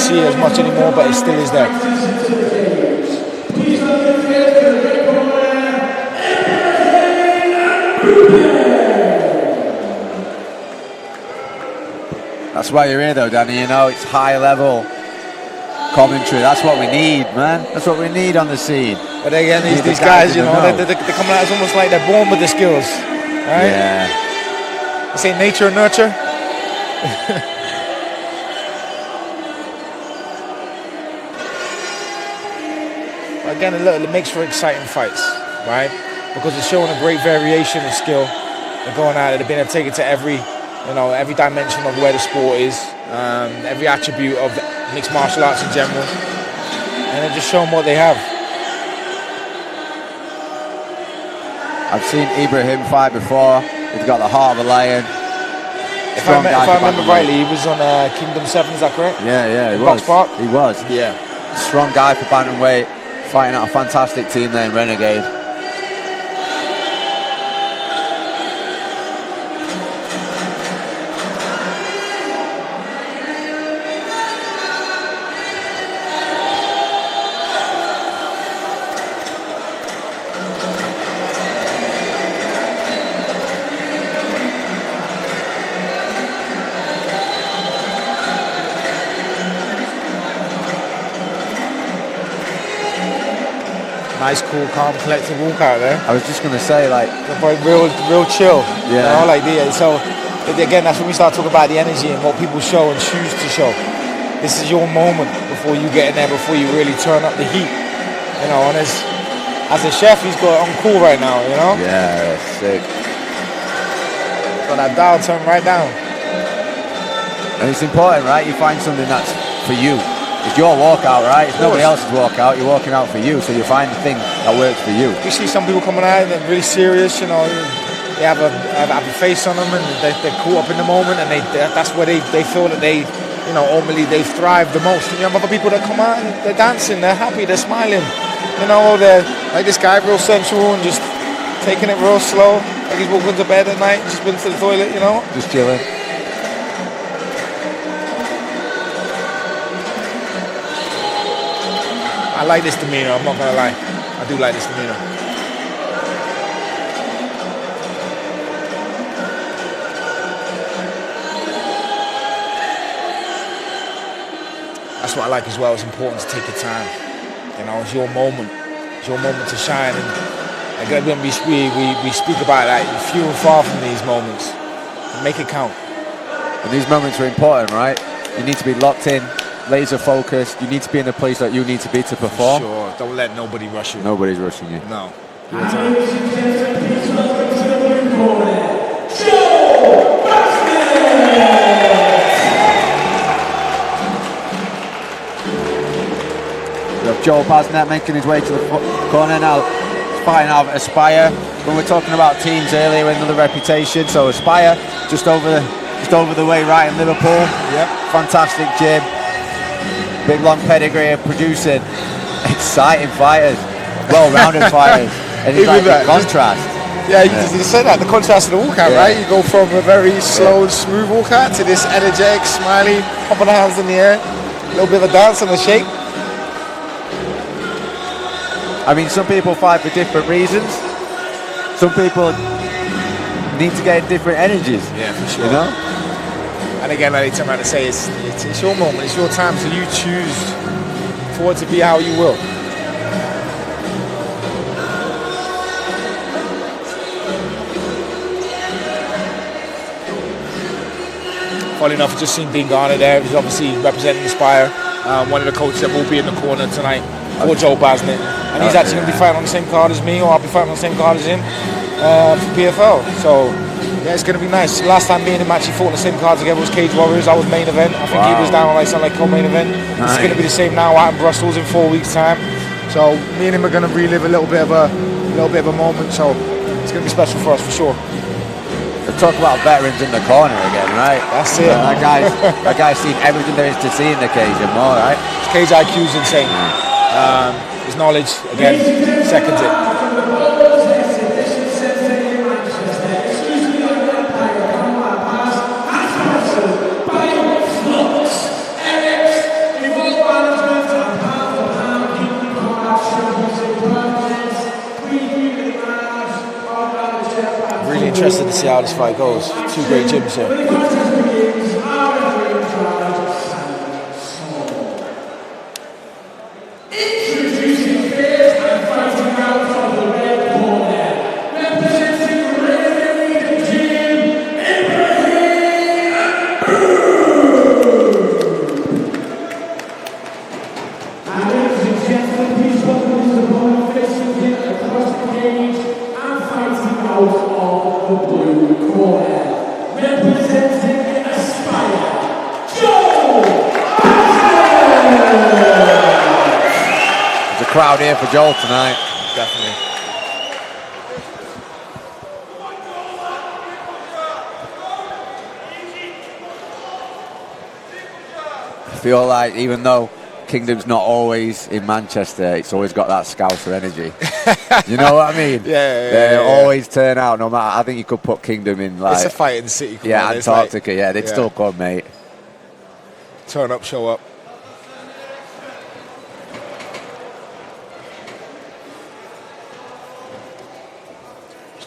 see it as much anymore, but it still is there. That's why you're here though, Danny, you know, it's high level commentary. That's what we need, man. That's what we need on the scene. But again, these guys, you know, they're coming out, it's almost like they're born with the skills, right? Yeah. They say nature and nurture. Again, it makes for exciting fights, right? Because it's showing a great variation of skill. They're going at it, they've been able to take it to every dimension of where the sport is, every attribute of mixed martial arts in general, and then just show them what they have. I've seen Ibrahim fight before. He's got the heart of a lion. If I remember rightly, he was on Kingdom 7, is that correct? Yeah, he was. Park? He was. Yeah. Strong guy for bantamweight, fighting out a fantastic team there in Renegade. Nice, cool, calm, collected walkout there. I was just going to say, like, real chill. Yeah. You know, like so again, that's when we start talking about the energy and what people show and choose to show. This is your moment before you get in there, before you really turn up the heat. You know, and as a chef, he's got it on cool right now. You know. Yeah, sick. Got that dial turned right down. And it's important, right? You find something that's for you. It's your walkout, right? It's nobody else's walkout. You're walking out for you, so you find the thing that works for you. You see some people coming out and they're really serious, you know. They have a face on them and they're caught up in the moment, and that's where they feel that they, you know, ultimately they thrive the most. And you have other people that come out and they're dancing, they're happy, they're smiling. You know, they're like this guy, real sensual and just taking it real slow. Like he's walking to bed at night, just been to the toilet, you know. Just chilling. I like this demeanor, I'm not gonna lie. I do like this demeanor. That's what I like as well. It's important to take your time. You know, it's your moment. It's your moment to shine. And again, when we speak about that, you're few and far from these moments. Make it count. And these moments are important, right? You need to be locked in, laser focused. You need to be in the place that you need to be to perform. Sure, don't let nobody rush you. Nobody's rushing you. No. Your time. We have Joe Basnett making his way to the corner now, fighting out of Aspire. When we're talking about teams earlier, another reputation. So Aspire, just over the way, right in Liverpool. Yep. Fantastic gym. Big long pedigree of producing exciting fighters, well-rounded fighters, and it's like the contrast. Yeah, you said that, the contrast of the walkout, right? You go from a very slow and smooth walkout to this energetic, smiley, pumping the hands in the air, a little bit of a dance and a shake. I mean, some people fight for different reasons. Some people need to get different energies. Yeah, for sure. You know? And again, like I turn around to say, it's your moment, it's your time, so you choose for it to be how you will. Funny enough, I've just seen Dean Garner there. He's obviously representing Aspire, one of the coaches that will be in the corner tonight for Joe Basnett. And he's actually going to be fighting on the same card as me, or I'll be fighting on the same card as him for PFL. So, yeah, it's going to be nice. Last time me and him actually fought on the same card together was Cage Warriors. I was main event. I think he was down on like co-main event. Nice. It's going to be the same now out in Brussels in 4 weeks' time. So me and him are going to relive a little bit of a moment. So it's going to be special for us for sure. Talk about veterans in the corner again, right? That's it. That guy's seen everything there is to see in the cage and more, right? His cage IQ's insane. His knowledge, again, seconds it. interested to see how this fight goes. Two great gyms here. Crowd here for Joel tonight. Definitely. I feel like even though Kingdom's not always in Manchester, it's always got that Scouser energy. You know what I mean? They always turn out, no matter. I think you could put Kingdom in like... It's a fight in the city. Yeah, Antarctica, like, they'd still come, mate. Turn up, show up.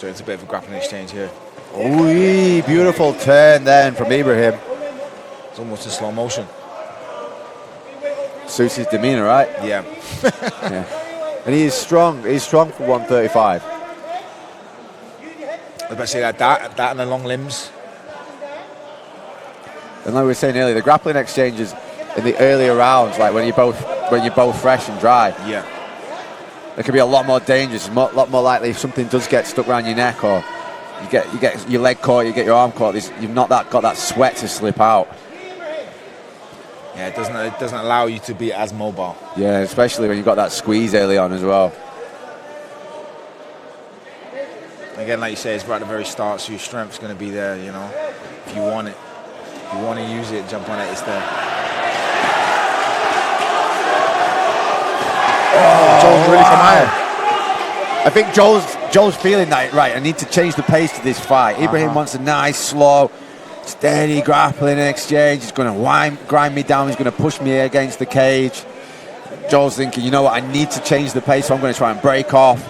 It's a bit of a grappling exchange here. Ooh, beautiful turn then from Ibrahim. It's almost in slow motion. Suits his demeanor, right? Yeah. Yeah. And he is strong. He's strong for 135. Especially like that and the long limbs. And like we were saying earlier, the grappling exchanges in the earlier rounds, like when you're both fresh and dry. Yeah. It could be a lot more dangerous, a lot more likely if something does get stuck around your neck or you get your leg caught, you get your arm caught, you've not got that sweat to slip out. Yeah, it doesn't allow you to be as mobile. Yeah, especially when you've got that squeeze early on as well. Again, like you say, it's right at the very start, so your strength's going to be there, you know. If you want it, if you want to use it, jump on it, it's there. Joel's really come higher. I think Joel's feeling that, right, I need to change the pace to this fight. Ibrahim wants a nice, slow, steady grappling exchange. He's going to grind me down. He's going to push me against the cage. Joel's thinking, you know what, I need to change the pace, so I'm going to try and break off.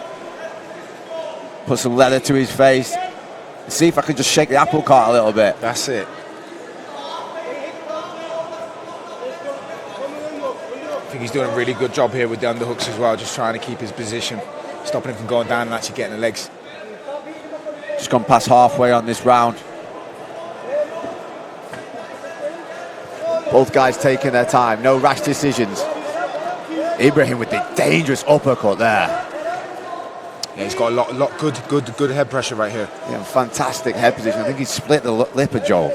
Put some leather to his face. See if I can just shake the apple cart a little bit. That's it. I think he's doing a really good job here with the underhooks as well, just trying to keep his position, stopping him from going down and actually getting the legs. Just gone past halfway on this round. Both guys taking their time, no rash decisions. Ibrahim with the dangerous uppercut there. Yeah, he's got a lot good head pressure right here. Yeah, fantastic head position. I think he's split the lip of Joel.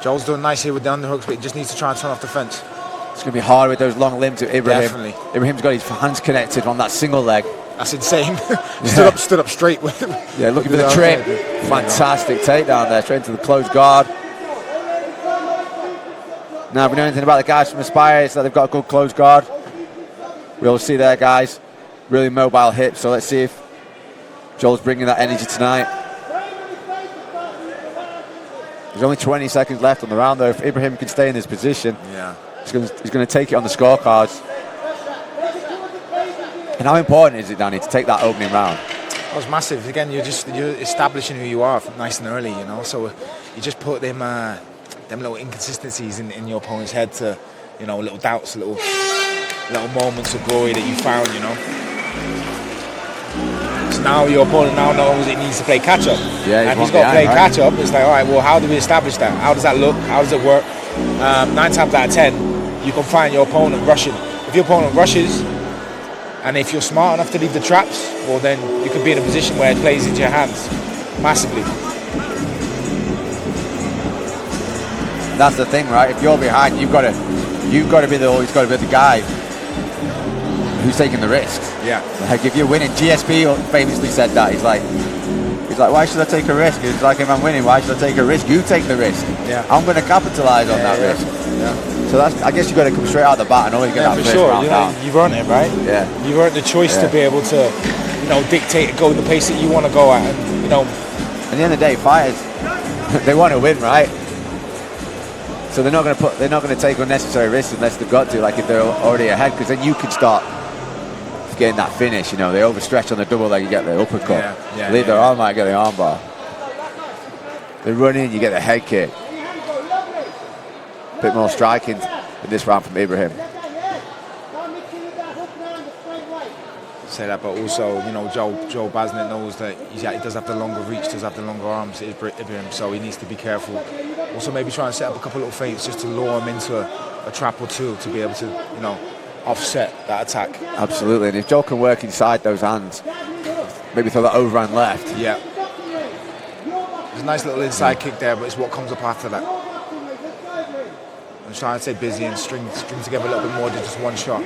Joel's doing nice here with the underhooks, but he just needs to try and turn off the fence. It's going to be hard with those long limbs of Ibrahim. Definitely. Ibrahim's got his hands connected on that single leg. That's insane. Stood up straight with him. Yeah, looking for the trim. Fantastic takedown there, straight into the closed guard. Now, if we know anything about the guys from Aspire, it's that they've got a good closed guard. We all see their guys, really mobile hips, so let's see if Joel's bringing that energy tonight. There's only 20 seconds left on the round, though. If Ibrahim can stay in this position, he's going to take it on the scorecards. And how important is it, Danny, to take that opening round? That was massive. Again, you're establishing who you are nice and early, you know. So you just put them little inconsistencies in your opponent's head to, you know, little doubts, little moments of glory that you found, you know. So now your opponent now knows it needs to play catch up. Yeah, and he's got to play catch up. It's like, all right, well, how do we establish that? How does that look? How does it work? 9 times out of 10, you can find your opponent rushing. If your opponent rushes, and if you're smart enough to leave the traps, well, then you could be in a position where it plays into your hands massively. That's the thing, right? If you're behind, you've got to be the guy who's taking the risks. Yeah. Like if you're winning, GSP famously said that. He's like, why should I take a risk? He's like, if I'm winning, why should I take a risk? You take the risk. Yeah. I'm going to capitalize on that risk. Yeah. So I guess you've got to come straight out the bat and always get that first round down. You've earned it, right? Yeah. You've earned the choice to be able to, you know, dictate and go the pace that you want to go at, and you know. At the end of the day, fighters, they want to win, right? So they're not going to take unnecessary risks unless they've got to, like if they're already ahead, because then you can start to getting that finish. You know, they overstretch on the double leg, you get the uppercut. Leave their arm out, get the armbar. They run in, you get the head kick. A bit more striking in this round from Ibrahim. Say that, but also, you know, Joe Basnett knows that he does have the longer reach, does have the longer arms, Ibrahim, so he needs to be careful. Also, maybe try and set up a couple little feints just to lure him into a trap or two to be able to, you know, offset that attack. Absolutely, and if Joe can work inside those hands, maybe throw that overhand left. Yeah. There's a nice little inside kick there, but it's what comes up after that. I'm trying to stay busy and string together a little bit more than just one shot.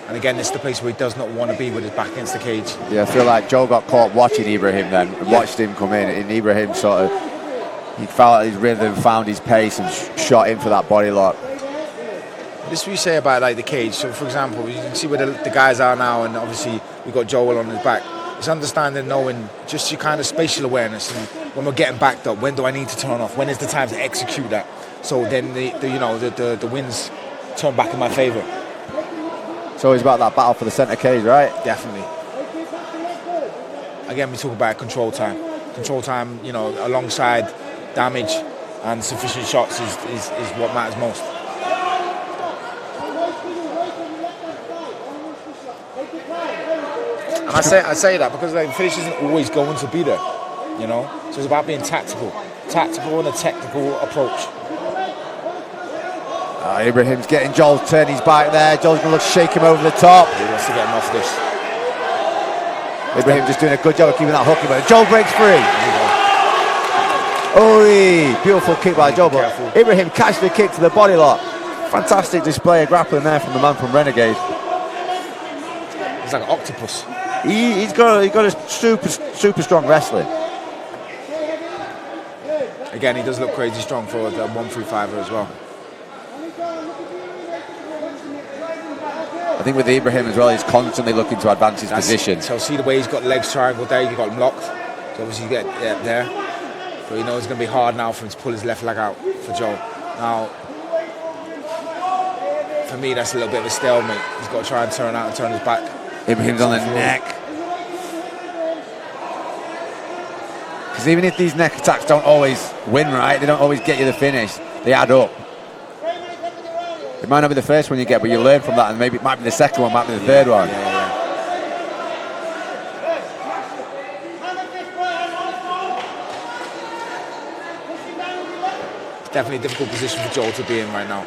And again, this is the place where he does not want to be with his back against the cage. Yeah, I feel like Joe got caught watching Ibrahim then, and watched him come in, and Ibrahim sort of, he found his rhythm, found his pace, and shot in for that body lock. This is what you say about like the cage. So, for example, you can see where the guys are now, and obviously we've got Joel on his back. It's understanding, knowing just your kind of spatial awareness, and when we're getting backed up, when do I need to turn off? When is the time to execute that? So then the winds turn back in my favour. It's always about that battle for the centre cage, right? Definitely. Again, we talk about control time. Control time, you know, alongside damage and sufficient shots is what matters most. And I say that because like, finish isn't always going to be there, you know. So it's about being tactical and a technical approach. Ibrahim's getting Joel to turn his back there. Joel's going to shake him over the top. He wants to get him off this. Ibrahim just doing a good job of keeping that hook, but Joel breaks free. Oh, beautiful kick by Joel. But Ibrahim catches the kick to the body lock. Fantastic display of grappling there from the man from Renegade. He's like an octopus. He's got a super strong wrestling. Again, he does look crazy strong for the 135er as well. I think with Ibrahim as well, he's constantly looking to advance his position. So see the way he's got legs triangle there, he's got him locked. So obviously you get there. But you know it's going to be hard now for him to pull his left leg out for Joe. Now, for me, that's a little bit of a stalemate. He's got to try and turn out and turn his back. Ibrahim's on the neck. Because even if these neck attacks don't always win right, they don't always get you the finish, they add up. It might not be the first one you get, but you learn from that, and maybe it might be the second one, might be the third one. It's definitely a difficult position for Joel to be in right now,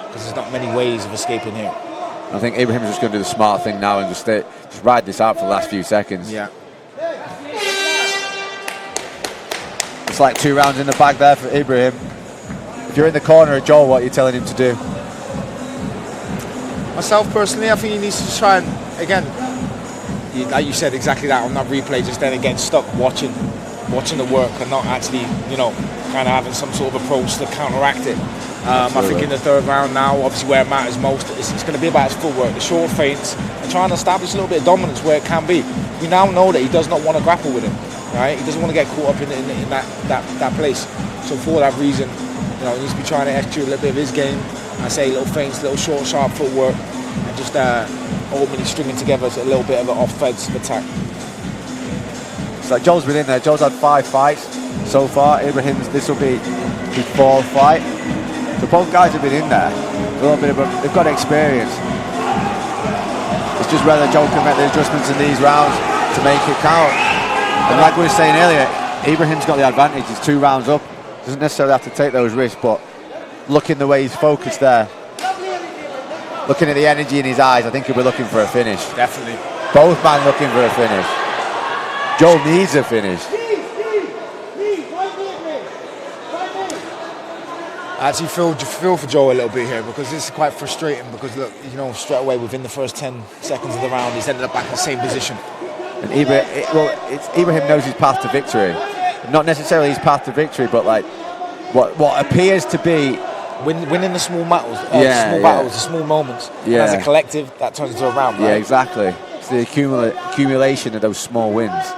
because there's not many ways of escaping here. I think Ibrahim's just going to do the smart thing now and just ride this out for the last few seconds. Yeah. It's like 2 rounds in the bag there for Ibrahim. If you're in the corner of Joel, what are you telling him to do? Myself personally, I think he needs to try and, again, like you said, exactly that on that replay, just then again stuck watching the work and not actually, you know, kind of having some sort of approach to counteract it. I think in the third round now, obviously where it matters most, it's going to be about his footwork, the short feints, and trying to establish a little bit of dominance where it can be. We now know that he does not want to grapple with him, right? He doesn't want to get caught up in that place. So for that reason, you know, he needs to be trying to execute a little bit of his game. I say little feints, little short, sharp footwork, and just ultimately stringing together a little bit of an offensive attack. So Joel's been in there. Joel's had 5 fights so far. Ibrahim's, this will be his 4th fight. So both guys have been in there. A little bit they've got experience. It's just whether Joel can make the adjustments in these rounds to make it count. And like we were saying earlier, Ibrahim's got the advantage. He's 2 rounds up. Doesn't necessarily have to take those risks, but looking the way he's focused there, looking at the energy in his eyes, I think he'll be looking for a finish. Definitely. Both men looking for a finish. Joel needs a finish. I actually feel for Joe a little bit here, because this is quite frustrating, because look, you know, straight away within the first 10 seconds of the round, he's ended up back in the same position. And Ibrahim knows his path to victory. Not necessarily his path to victory, but like what appears to be winning the small battles, the small moments. Yeah. And as a collective, that turns into a round. Right? Yeah, exactly. It's the accumulation of those small wins.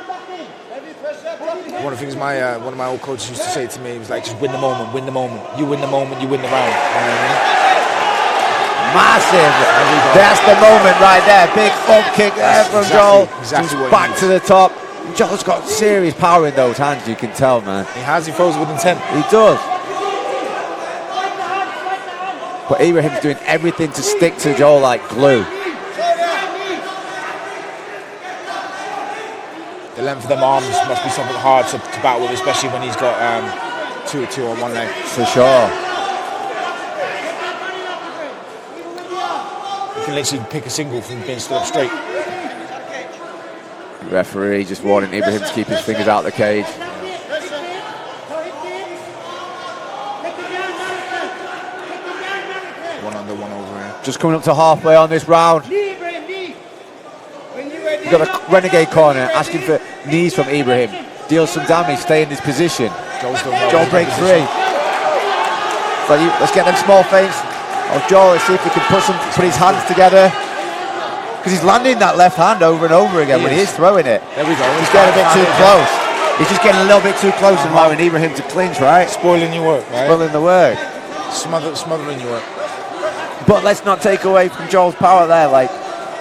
One of the things one of my old coaches used to say to me, he was like, just win the moment, win the moment. You win the moment, you win the round. You know what I mean? Massive. That's the moment right there. Big up kick there from Joel. Exactly what he back needs. to the top. Joel's got serious power in those hands, you can tell, man. He has, he throws with intent. He does. But Ibrahim's doing everything to stick to Joel like glue. The length of them arms must be something hard to battle with, especially when he's got 2 on one leg. For sure. You can literally pick a single from being stood up straight. Referee just warning Ibrahim to keep his fingers out of the cage. One under, one over here. Just coming up to halfway on this round. You've got a renegade corner asking for knees from Ibrahim. Deals some damage, stay in this position. Joel breaks free. So let's get them small feints of Joel. Let's see if we can put his hands together. Because he's landing that left hand over and over again when he is throwing it. There we go. He's getting a bit too close. He's just getting a little bit too close and allowing Ibrahim to clinch, right? Spoiling your work, right? Spoiling the work. Smothering your work. But let's not take away from Joel's power there. Like,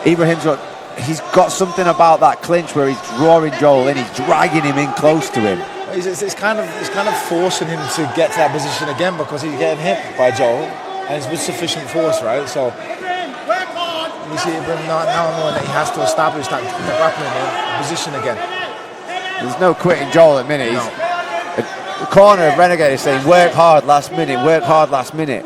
he's got something about that clinch where he's drawing Joel in, he's dragging him in close to him. It's kind of forcing him to get to that position again because he's getting hit by Joel and it's with sufficient force, right? So you see Ibrahim now knowing that he has to establish that grappling position again. There's no quitting Joel at the minute. No. The corner of Renegade is saying work hard last minute, work hard last minute.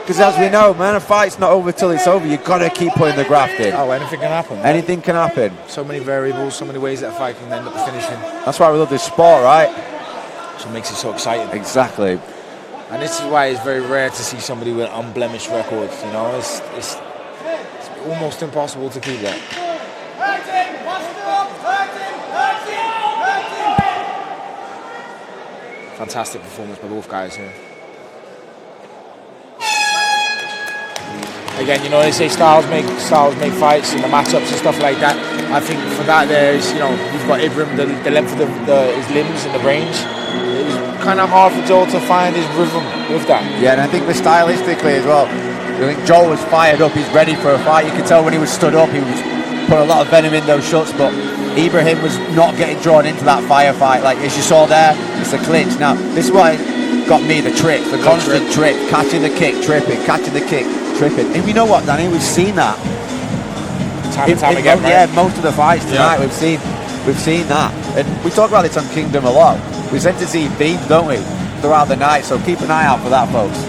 Because as we know, man, a fight's not over till it's over. You've got to keep putting the graft in. Oh, anything can happen. Man. Anything can happen. So many variables, so many ways that a fight can end up finishing. That's why we love this sport, right? So it makes it so exciting. Exactly. And this is why it's very rare to see somebody with unblemished records. You know, it's almost impossible to keep that. Fantastic performance by both guys here. Again, you know, they say styles make fights and the matchups and stuff like that. I think for that there's, you know, you've got Ibrahim, the length of his limbs and the range. It was kind of hard for Joel to find his rhythm with that. Yeah, and I think stylistically as well, I think Joel was fired up, he's ready for a fight. You could tell when he was stood up, he was put a lot of venom in those shots, but Ibrahim was not getting drawn into that firefight. Like as you saw there, it's a clinch. Now, this is what got me the trick, the constant trip, catching the kick, tripping, catching the kick, tripping. And you know what, Danny, we've seen that. Time and time again, right? Yeah, most of the fights tonight, we've seen that. And we talk about this on Kingdom a lot. We tend to see themes, don't we, throughout the night, so keep an eye out for that, folks.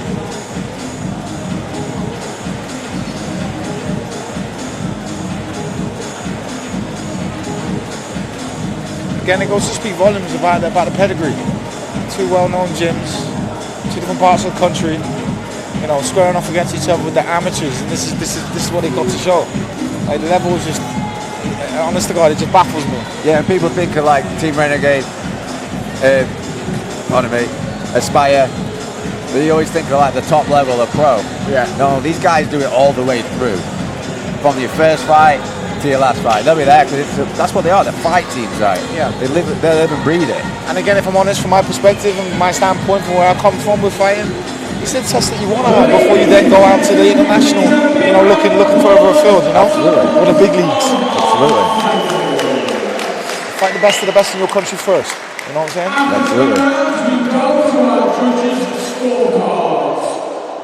Again, it goes to speak volumes about the pedigree. Two well-known gyms, two different parts of the country, you know, squaring off against each other with the amateurs, and this is what they got to show. Like the level is just, honest to God, it just baffles me. Yeah, and people think of like Team Renegade, Aspire. They always think of like the top level of pro. Yeah. No, these guys do it all the way through, from your first fight to your last fight. They'll be there because that's what they are. They're fight teams, right? Yeah. They live and breathe it. And again, if I'm honest, from my perspective and my standpoint, from where I come from with fighting, it's the test that you want to have before you then go out to the international, you know, looking further afield, you know? Absolutely. Or the big leagues. Absolutely. Fight the best of the best in your country first. You know what I'm saying? Absolutely.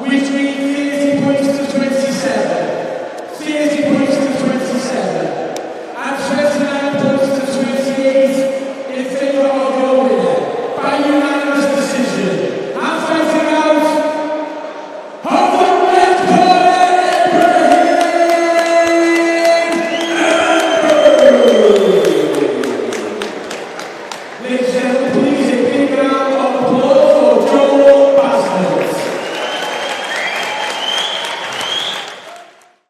Which means 30 points to 27, 30 points to 27, and 29 points to 28 in favour of your winner by unanimous decision. And fighting out of the red corner, Ibrahim. Ladies and